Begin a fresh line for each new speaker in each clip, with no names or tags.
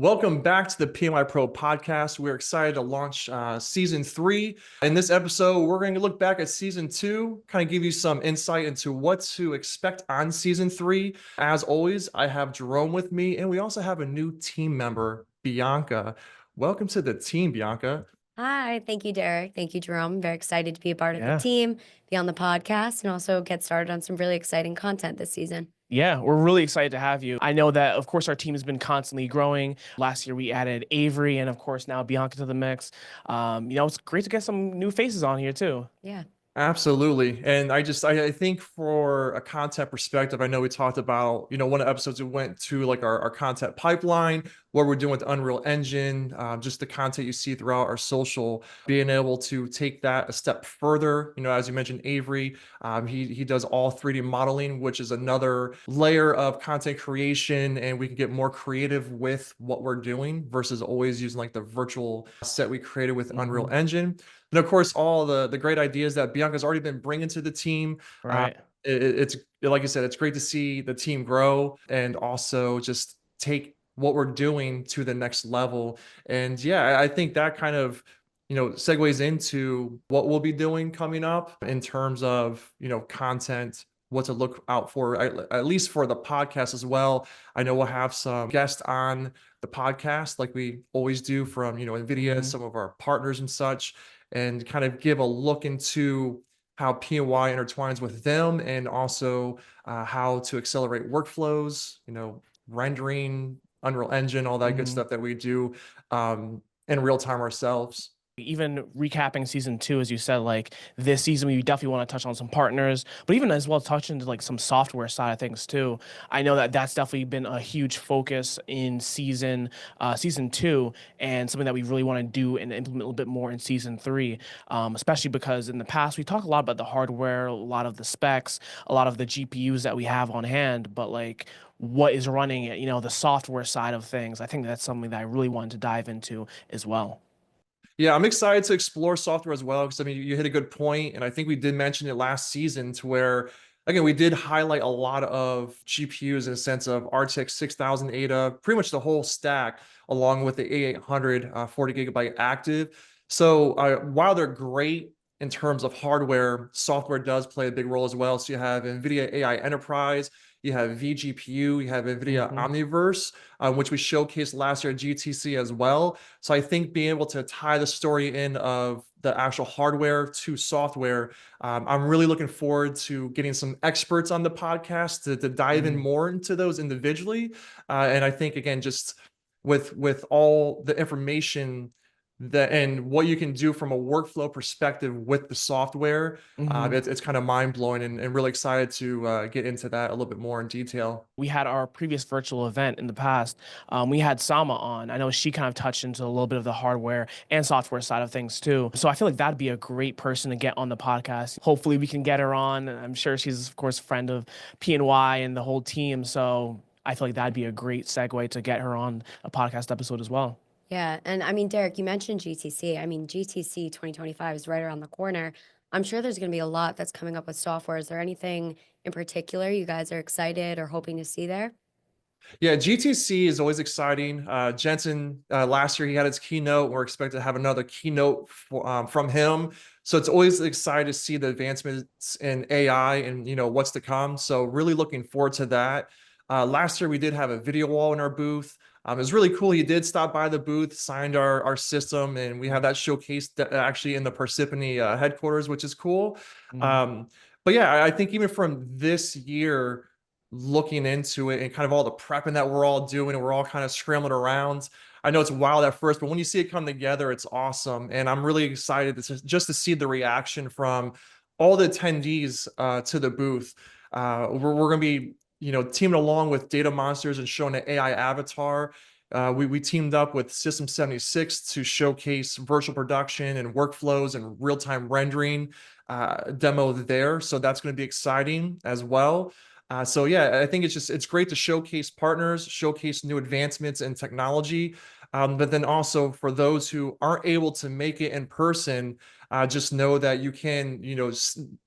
Welcome back to the PNY Pro Podcast. We're excited to launch season 3. In this episode, we're going to look back at season 2, kind of give you some insight into what to expect on season 3. As always, I have Jerome with me, and we also have a new team member, Bianca. Welcome to the team, Bianca.
Hi, thank you, Derek. Thank you, Jerome. I'm very excited to be a part of the team, be on the podcast, and also get started on some really exciting content this season.
Yeah, we're really excited to have you. I know that, of course, our team has been constantly growing. Last year, we added Avery and, of course, now Bianca to the mix. It's great to get some new faces on here, too.
Yeah.
Absolutely. And I think for a content perspective, I know we talked about, one of the episodes we went to like our content pipeline, what we're doing with the Unreal Engine, just the content you see throughout our social, being able to take that a step further. As you mentioned, Avery, he does all 3D modeling, which is another layer of content creation, and we can get more creative with what we're doing versus always using like the virtual set we created with Unreal Engine. And of course, all the great ideas that Bianca's already been bringing to the team.
Right.
It's like you said, it's great to see the team grow and also just take what we're doing to the next level. And yeah, I think that kind of, segues into what we'll be doing coming up in terms of, content, what to look out for, at least for the podcast as well. I know we'll have some guests on the podcast like we always do from, NVIDIA, some of our partners and such, and kind of give a look into how PNY intertwines with them and also how to accelerate workflows, rendering, Unreal Engine, all that good stuff that we do in real time ourselves.
Even recapping season 2, as you said, like this season, we definitely want to touch on some partners, but even as well touch into like some software side of things too. I know that that's definitely been a huge focus in season 2, and something that we really want to do and implement a little bit more in season 3, especially because in the past we talk a lot about the hardware, a lot of the specs, a lot of the GPUs that we have on hand, but like what is running it, the software side of things. I think that's something that I really wanted to dive into as well.
Yeah, I'm excited to explore software as well, because you hit a good point, and I think we did mention it last season to where, again, we did highlight a lot of GPUs in a sense of RTX 6000 Ada, pretty much the whole stack, along with the A800 40 gigabyte active. So while they're great in terms of hardware, software does play a big role as well. So you have NVIDIA AI Enterprise, you have vGPU, you have NVIDIA Omniverse, which we showcased last year at GTC as well. So I think being able to tie the story in of the actual hardware to software, I'm really looking forward to getting some experts on the podcast to dive in more into those individually. And I think, again, just with all the information and what you can do from a workflow perspective with the software, it's kind of mind-blowing, and really excited to get into that a little bit more in detail.
We had our previous virtual event in the past. We had Sama on. I know she kind of touched into a little bit of the hardware and software side of things too. So I feel like that'd be a great person to get on the podcast. Hopefully we can get her on. I'm sure she's, of course, a friend of PNY and the whole team. So I feel like that'd be a great segue to get her on a podcast episode as well.
Yeah. And Derek, you mentioned GTC. GTC 2025 is right around the corner. I'm sure there's going to be a lot that's coming up with software. Is there anything in particular you guys are excited or hoping to see there?
Yeah, GTC is always exciting. Jensen, last year he had his keynote. We're expected to have another keynote from him. So it's always exciting to see the advancements in AI and, what's to come. So really looking forward to that. Last year we did have a video wall in our booth. It was really cool. He did stop by the booth, signed our system, and we have that showcased actually in the Parsippany headquarters, which is cool. But yeah, I think even from this year, looking into it and kind of all the prepping that we're all doing, and we're all kind of scrambling around. I know it's wild at first, but when you see it come together, it's awesome. And I'm really excited just to see the reaction from all the attendees to the booth. We're going to be teaming along with Data Monsters and showing an AI avatar. We teamed up with System 76 to showcase virtual production and workflows and real-time rendering demo there. So that's going to be exciting as well. So yeah, I think it's great to showcase partners, showcase new advancements in technology. But then also for those who aren't able to make it in person, just know that you can,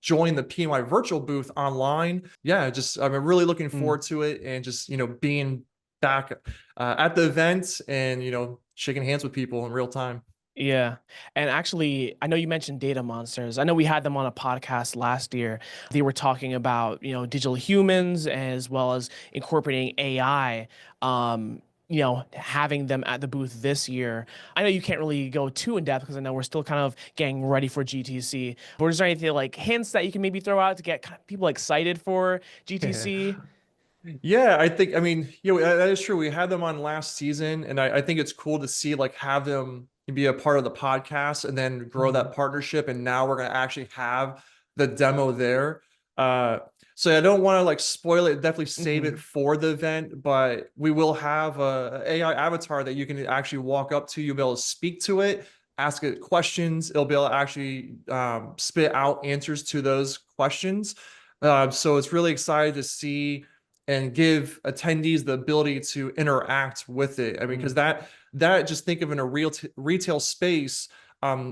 join the PNY virtual booth online. Yeah, I'm really looking forward to it, and just, being back at the event and, shaking hands with people in real time.
Yeah. And actually, I know you mentioned data monsters. I know we had them on a podcast last year. They were talking about, digital humans as well as incorporating AI. Having them at the booth this year. I know you can't really go too in depth because I know we're still kind of getting ready for GTC. But is there anything like hints that you can maybe throw out to get people excited for GTC?
Yeah, I mean, that is true. We had them on last season, and I think it's cool to see like have them be a part of the podcast and then grow that partnership. And now we're gonna actually have the demo there. Uh, so I don't want to like spoil it. Definitely save it for the event, but we will have a AI avatar that you can actually walk up to. You'll be able to speak to it, ask it questions. It'll be able to actually spit out answers to those questions. So it's really excited to see and give attendees the ability to interact with it. I mean, because that just think of in a retail space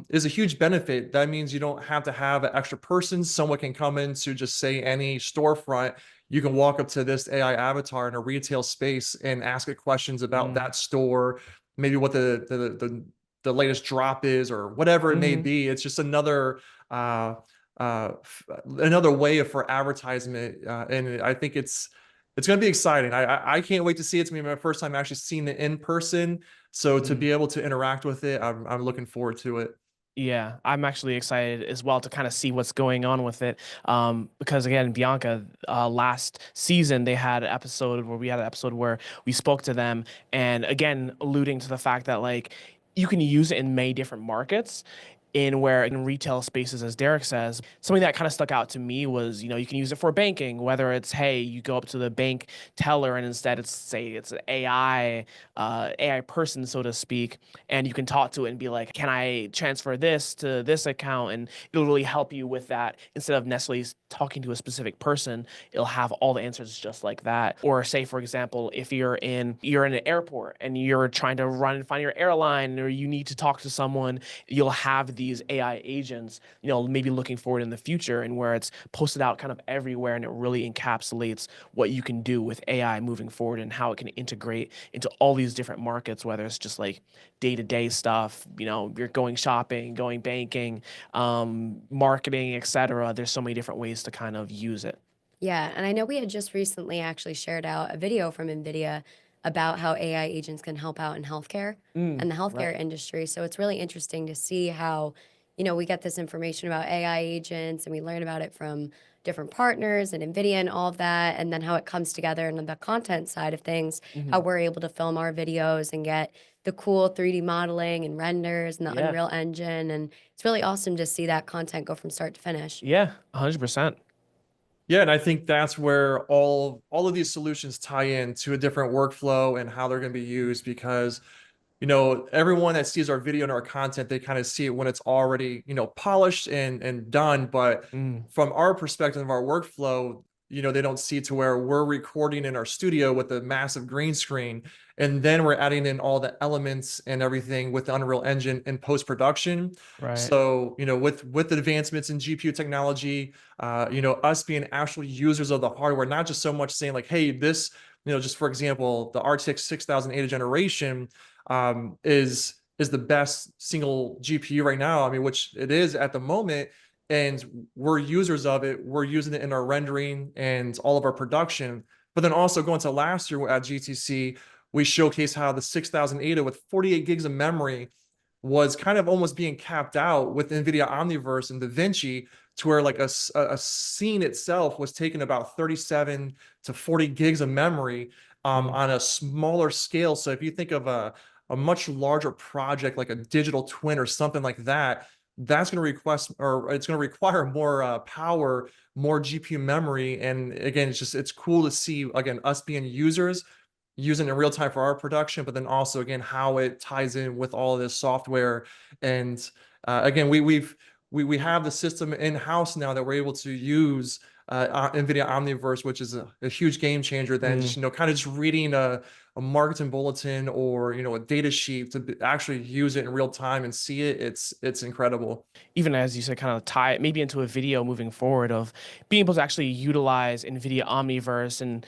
is a huge benefit. That means you don't have to have an extra person. Someone can come in to just say any storefront. You can walk up to this AI avatar in a retail space and ask it questions about that store, maybe what the latest drop is or whatever it may be. It's just another another way for advertisement, and I think it's going to be exciting. I can't wait to see it. It's going to be my first time actually seeing it in person. So to be able to interact with it, I'm looking forward to it.
Yeah, I'm actually excited as well to kind of see what's going on with it. Because again, Bianca, last season they had an episode where we spoke to them, and again, alluding to the fact that like you can use it in many different markets. In retail spaces, as Derek says, something that kind of stuck out to me was, you can use it for banking, whether it's, hey, you go up to the bank teller and instead it's an AI person, so to speak, and you can talk to it and be like, can I transfer this to this account? And it'll really help you with that instead of necessarily talking to a specific person. It'll have all the answers just like that. Or say, for example, if you're in an airport and you're trying to run and find your airline, or you need to talk to someone, you'll have these AI agents, maybe looking forward in the future, and where it's posted out kind of everywhere, and it really encapsulates what you can do with AI moving forward and how it can integrate into all these different markets, whether it's just like day-to-day stuff, you're going shopping, going banking, marketing, etc. There's so many different ways to kind of use it.
Yeah, and I know we had just recently actually shared out a video from NVIDIA about how AI agents can help out in healthcare and the healthcare
Right.
industry. So it's really interesting to see how, we get this information about AI agents and we learn about it from different partners and NVIDIA and all of that, and then how it comes together and on the content side of things, how we're able to film our videos and get the cool 3D modeling and renders and the
Yeah.
Unreal Engine. And it's really awesome to see that content go from start to finish.
Yeah, 100%.
Yeah, and I think that's where all of these solutions tie in to a different workflow and how they're going to be used, because everyone that sees our video and our content, they kind of see it when it's already, polished and done. But from our perspective of our workflow, they don't see to where we're recording in our studio with a massive green screen. And then we're adding in all the elements and everything with the Unreal Engine in post-production.
Right.
So, with the advancements in GPU technology, us being actual users of the hardware, not just so much saying like, hey, this, just for example, the RTX 6008 generation is the best single GPU right now. I mean, which it is at the moment, and we're users of it. We're using it in our rendering and all of our production. But then also going to last year at GTC, we showcased how the 6008 with 48 gigs of memory was kind of almost being capped out with NVIDIA Omniverse and DaVinci, to where like a scene itself was taking about 37 to 40 gigs of memory on a smaller scale. So if you think of a much larger project like a digital twin or something like that, that's going to it's going to require more power, more GPU memory. And again, it's cool to see, again, us being users using it in real time for our production, but then also again how it ties in with all of this software. And again, we have the system in house now that we're able to use NVIDIA Omniverse, which is a huge game changer than just kind of just reading a marketing bulletin or, a data sheet to actually use it in real time and see it, it's incredible.
Even as you said, kind of tie it maybe into a video moving forward of being able to actually utilize NVIDIA Omniverse and,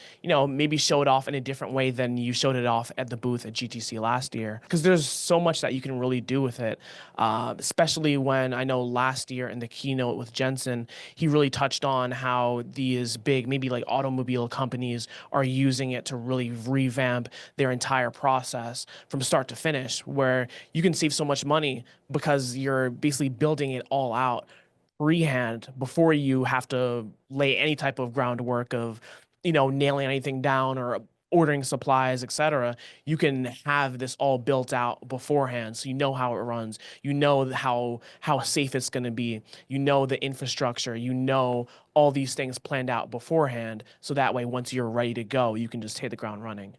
maybe show it off in a different way than you showed it off at the booth at GTC last year. Because there's so much that you can really do with it, especially when I know last year in the keynote with Jensen, he really touched on how these big, maybe like automobile companies are using it to really revamp their entire process from start to finish, where you can save so much money because you're basically building it all out freehand before you have to lay any type of groundwork of, nailing anything down or ordering supplies, etc. You can have this all built out beforehand, so you know how it runs, how safe it's going to be, the infrastructure, all these things planned out beforehand, so that way once you're ready to go, you can just hit the ground running.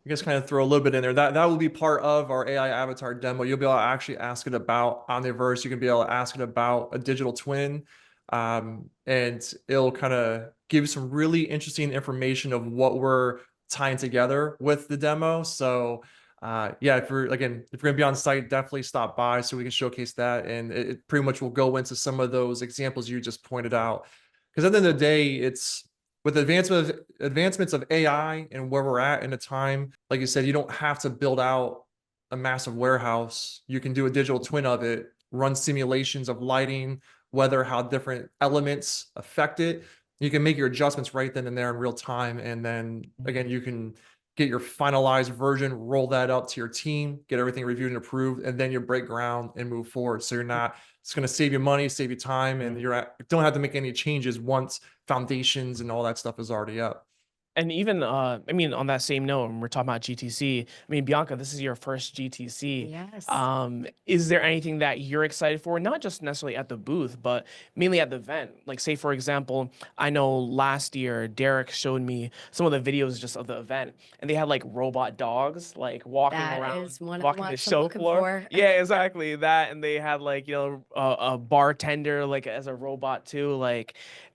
I guess kind of throw a little bit in there. That will be part of our AI avatar demo. You'll be able to actually ask it about Omniverse. You can be able to ask it about a digital twin. And it'll kind of give you some really interesting information of what we're tying together with the demo. So yeah, if you're going to be on site, definitely stop by so we can showcase that. And it pretty much will go into some of those examples you just pointed out. Because at the end of the day, it's with advancements of AI and where we're at in a time, like you said, you don't have to build out a massive warehouse. You can do a digital twin of it, run simulations of lighting, weather, how different elements affect it. You can make your adjustments right then and there in real time. And then again, you can get your finalized version, roll that up to your team, get everything reviewed and approved, and then you break ground and move forward. So it's going to save you money, save you time, and you don't have to make any changes once foundations and all that stuff is already up.
And even, on that same note, when we're talking about GTC, Bianca, this is your first GTC.
Yes.
Is there anything that you're excited for? Not just necessarily at the booth, but mainly at the event. Like, say, for example, I know last year, Derek showed me some of the videos just of the event, and they had like robot dogs, like walking
That is one of
walking the
what I'm
show
looking
floor.
for.
Yeah, exactly that. And they had like, a bartender like as a robot too. Like,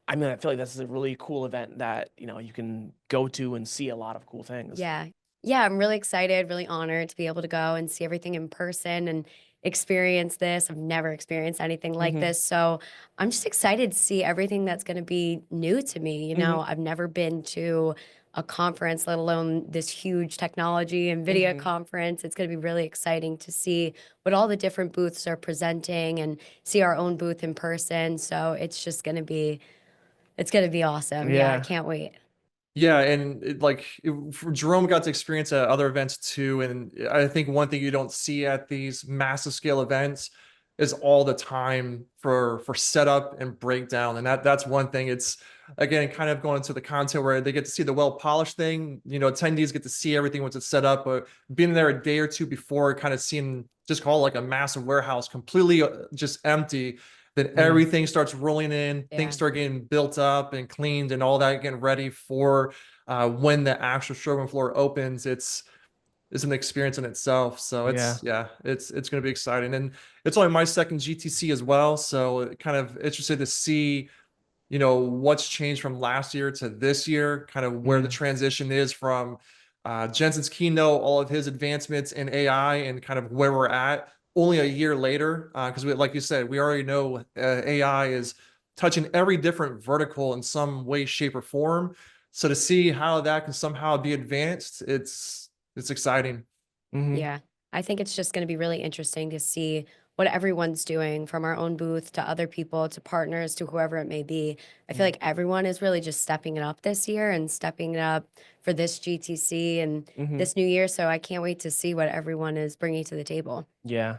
I feel like this is a really cool event that, you can go to and see a lot of cool things.
Yeah. Yeah, I'm really excited, really honored to be able to go and see everything in person and experience this. I've never experienced anything like this. So I'm just excited to see everything that's going to be new to me. I've never been to a conference, let alone this huge technology and video conference. It's going to be really exciting to see what all the different booths are presenting and see our own booth in person. So it's just going to be, it's going to be awesome. Yeah, I
Yeah.
can't wait.
Yeah, and Jerome got to experience at other events too, and I think one thing you don't see at these massive scale events is all the time for setup and breakdown, and that's one thing. It's again kind of going into the content where they get to see the well-polished thing. Attendees get to see everything once it's set up, but being there a day or two before, kind of seeing just call it like a massive warehouse, completely just empty. Then everything starts rolling in, things start getting built up and cleaned and all that, getting ready for when the actual showroom floor opens. It's an experience in itself. So it's going to be exciting. And it's only my second GTC as well. So kind of interested to see, what's changed from last year to this year, kind of where the transition is from Jensen's keynote, all of his advancements in AI and kind of where we're at only a year later. Because like you said, we already know AI is touching every different vertical in some way, shape, or form. So to see how that can somehow be advanced, it's exciting.
Yeah, I think it's just going to be really interesting to see what everyone's doing from our own booth to other people to partners to whoever it may be. I feel like everyone is really just stepping it up this year and stepping it up for this GTC and this new year. So I can't wait to see what everyone is bringing to the table.
Yeah.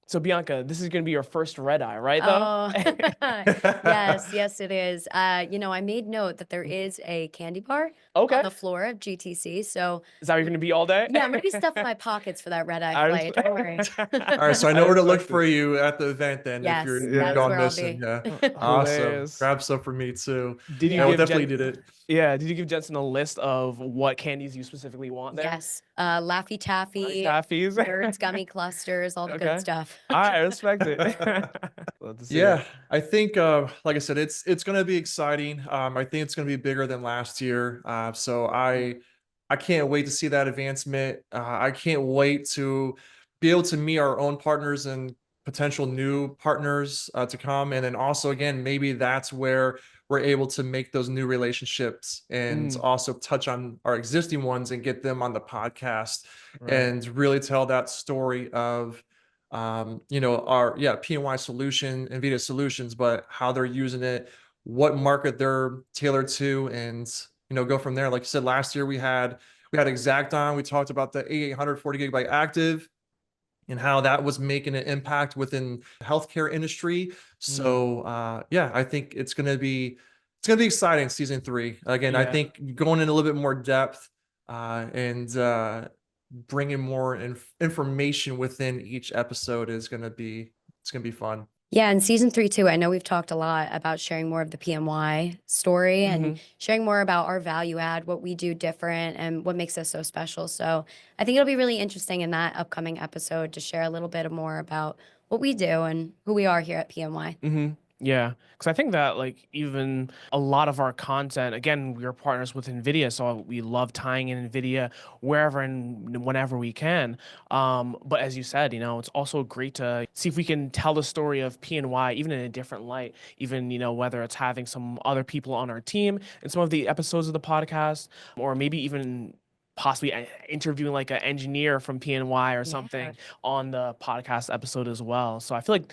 So Bianca, this is going to be your first red eye, right?
Oh, yes, it is. I made note that there is a candy bar on
Okay.
the floor of GTC. So
Is that where you're going to be all day?
yeah, I'm going to be stuffing my pockets for that red eye flight. Don't worry.
All right, so I know where to look for you at the event then.
Yes,
if you're
that's
gone
where I'll
missing.
be.
Yeah, awesome.
Hilarious.
Grab some for me too.
Did you
Yeah, we'll
give
definitely did it.
Yeah. Did you give Jensen a list of what candies you specifically want there?
Yes, Laffy Taffy,
Taffies.
Nerds, gummy clusters, all the good stuff.
All right, I respect it. Love to see
Yeah,
it.
I think like I said, it's going to be exciting. I think it's going to be bigger than last year. So I I can't wait to see that advancement. I can't wait to be able to meet our own partners and potential new partners to come. And then also, again, maybe that's where we're able to make those new relationships and
Mm,
also touch on our existing ones and get them on the podcast
right.
and really tell that story of our PNY solution, NVIDIA solutions, but how they're using it, what market they're tailored to, and go from there. Like you said, last year we had Exact on. We talked about the A800 40 GB active and how that was making an impact within the healthcare industry.
Mm,
So I think it's gonna be exciting season 3. Again, I
yeah.
think going in a little bit more depth and bringing more information within each episode is gonna be fun.
Yeah, and season 3 too, I know we've talked a lot about sharing more of the PMY story and
Mhm.
sharing more about our value add, what we do different, and what makes us so special. So I think it'll be really interesting in that upcoming episode to share a little bit more about what we do and who we are here at PMY.
Yeah, because I think that like even a lot of our content, again, we're partners with NVIDIA, so we love tying in NVIDIA wherever and whenever we can. But as you said, it's also great to see if we can tell the story of PNY even in a different light. Even whether it's having some other people on our team in some of the episodes of the podcast, or maybe even possibly interviewing like an engineer from PNY or
Yeah.
something on the podcast episode as well. So I feel like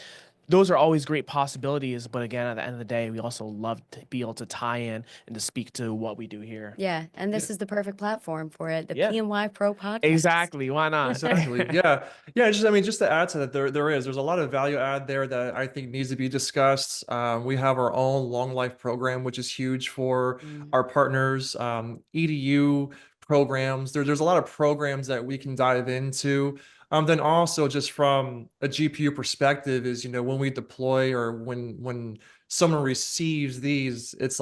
those are always great possibilities, but again, at the end of the day, we also love to be able to tie in and to speak to what we do here.
Yeah, and
Yeah,
this is the perfect platform for it, the
Yeah,
PNY Pro Podcast.
exactly. Why not?
exactly. Yeah. Yeah. Just to add to that, there's a lot of value add there that I think needs to be discussed. We have our own long life program, which is huge for
Mm,
our partners. EDU programs. There's a lot of programs that we can dive into. Then also just from a GPU perspective is, when we deploy or when someone receives these, it's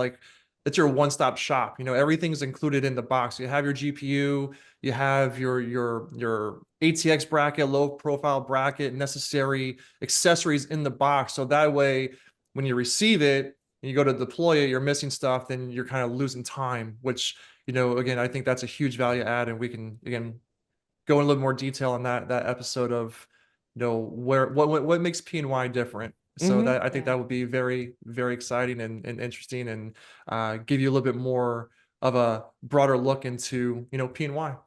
your one-stop shop. Everything's included in the box. You have your GPU, you have your ATX bracket, low profile bracket, necessary accessories in the box. So that way, when you receive it and you go to deploy it, you're missing stuff, then you're kind of losing time, which, again, I think that's a huge value add. And we can, again, go in a little more detail on that episode of, what makes PNY different. So
hmm
that I think
Yeah.
that would be very, very exciting and interesting and give you a little bit more of a broader look into, PNY.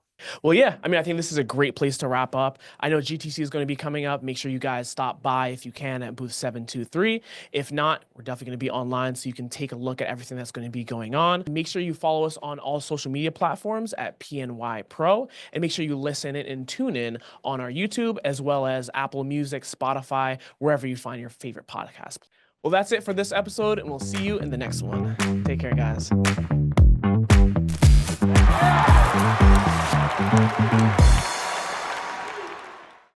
Well, yeah, I mean, I think this is a great place to wrap up. I know GTC is going to be coming up. Make sure you guys stop by if you can at booth 723. If not, we're definitely going to be online so you can take a look at everything that's going to be going on. Make sure you follow us on all social media platforms at PNY Pro, and make sure you listen in and tune in on our YouTube as well as Apple Music, Spotify, wherever you find your favorite podcast. Well, that's it for this episode, and we'll see you in the next one. Take care, guys.